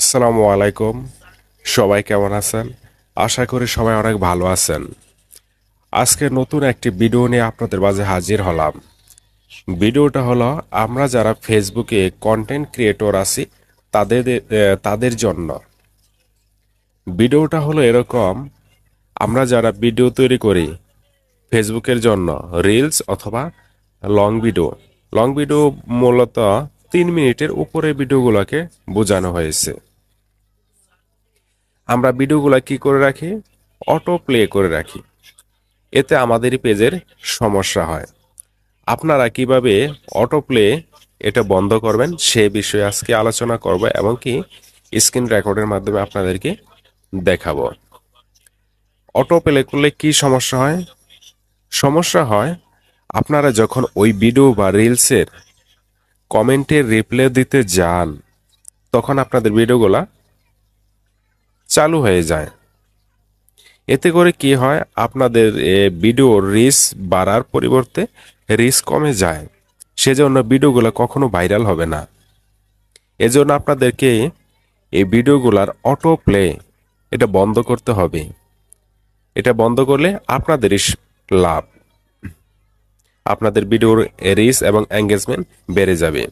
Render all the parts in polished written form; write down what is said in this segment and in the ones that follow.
আসসালামু আলাইকুম। সবাই কেমন আছেন? আশা করি সবাই অনেক ভালো আছেন। আজকে নতুন একটি ভিডিও নিয়ে আপনাদের মাঝে হাজির হলাম। ভিডিওটা হলো আমরা যারা ফেসবুকে কন্টেন্ট ক্রিয়েটর আছি তাদের জন্য। ভিডিওটা হলো এরকম, আমরা যারা ভিডিও তৈরি করি ফেসবুকের জন্য, রিলস অথবা লং ভিডিও। লং ভিডিও মূলত 3 মিনিটের উপরে ভিডিওগুলোকে বোঝানো হয়েছে। আমরা ভিডিওগুলো কি করে রাখি? অটো প্লে করে রাখি। এতে আমাদেরই পেজের সমস্যা হয়। আপনারা কিভাবে অটো প্লে এটা বন্ধ করবেন সে বিষয়ে আজকে আলোচনা করব এবং কি স্ক্রিন রেকর্ডের মাধ্যমে আপনাদেরকে দেখাবো। অটো প্লে করলে কি সমস্যা হয়? সমস্যা হয় আপনারা যখন ওই ভিডিও বা রিলসের কমেন্টের রিপ্লাই দিতে যান তখন আপনাদের ভিডিওগুলা চালু হয়ে যায়। এতে করে কি হয়, আপনাদের ভিডিওর রিচ বাড়ার পরিবর্তে রিচ কমে যায়। সেজন্য ভিডিওগুলো কখনো ভাইরাল হবে না। এজন্য আপনাদেরকে এই ভিডিওগুলার অটো প্লে এটা বন্ধ করতে হবে। এটা বন্ধ করলে আপনাদেরই লাভ। আপনাদের ভিডিওর রিচ এবং এঙ্গেজমেন্ট বেড়ে যাবে।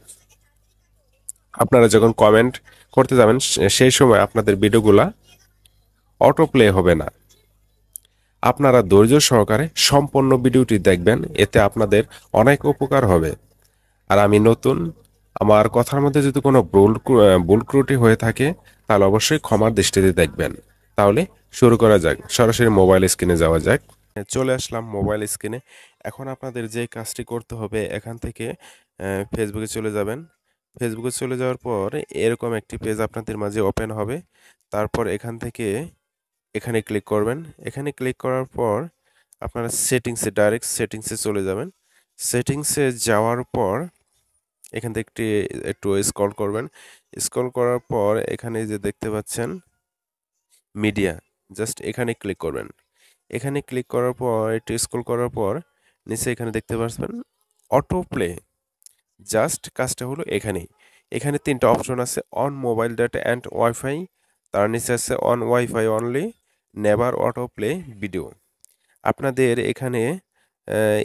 আপনারা যখন কমেন্ট করতে যাবেন সেই সময় আপনাদের ভিডিওগুলা অটো প্লে হবে না। আপনারা ধৈর্য সহকারে সম্পূর্ণ ভিডিওটি দেখবেন, এতে আপনাদের অনেক উপকার হবে। আর আমি নতুন, আমার কথার মধ্যে যদি কোনো ভুল ত্রুটি হয়ে থাকে তাহলে অবশ্যই ক্ষমার দৃষ্টিতে দেখবেন। তাহলে শুরু করা যাক, সরাসরি মোবাইল স্ক্রিনে যাওয়া যাক। চলে আসলাম মোবাইল স্ক্রিনে। এখন আপনাদের যে কাজটি করতে হবে, এখান থেকে ফেসবুকে চলে যাবেন। ফেসবুকে চলে যাওয়ার পর এরকম একটি পেজ আপনাদের মাঝে ওপেন হবে। তারপর এখান থেকে এখানে ক্লিক করবেন। এখানে ক্লিক করার পর আপনারা ডাইরেক্ট সেটিংসে চলে যাবেন। সেটিংসে যাওয়ার পর এখান থেকে একটু স্ক্রল করবেন। স্ক্রল করার পর এখানে যে দেখতে পাচ্ছেন মিডিয়া, জাস্ট এখানে ক্লিক করবেন। এখানে ক্লিক করার পর একটু স্ক্রল করার পর নিচে এখানে দেখতে পাচ্ছেন অটো প্লে। জাস্ট কাজটা হলো এখানেই। এখানে 3টা অপশন আছে, on mobile data and wifi. তার নিচে আছে on wifi only, never auto play video. আপনাদের এখানে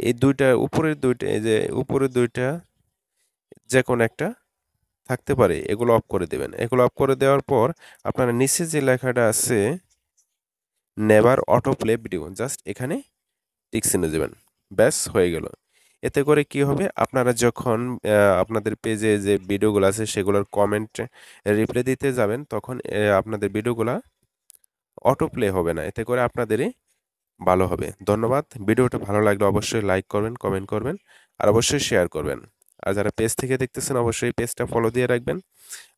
এই দুইটা উপরের দুইটা, এই যে উপরের দুইটা যে কোনো একটা থাকতে পারে, এগুলো অফ করে দেবেন। এগুলো অফ করে দেওয়ার পর আপনারা নিচে যে লেখাটা আছে never auto play video, just এখানে টিক চিহ্ন দেবেন। ব্যাস হয়ে গেল। এতে করে কি হবে, আপনারা যখন আপনাদের পেজে যে ভিডিওগুলো আছে সেগুলোর কমেন্ট রিপ্লাই দিতে যাবেন তখন আপনাদের ভিডিওগুলা অটো প্লে হবে না। এতে করে আপনাদেরই ভালো হবে। ধন্যবাদ। ভিডিওটা ভালো লাগলে অবশ্যই লাইক করবেন, কমেন্ট করবেন আর অবশ্যই শেয়ার করবেন। আর যারা পেজ থেকে দেখতেছেন অবশ্যই পেজটা ফলো দিয়ে রাখবেন।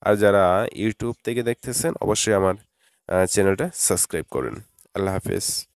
আর যারা ইউটিউব থেকে দেখতেছেন অবশ্যই আমার চ্যানেলটা সাবস্ক্রাইব করুন। আল্লাহ হাফেজ।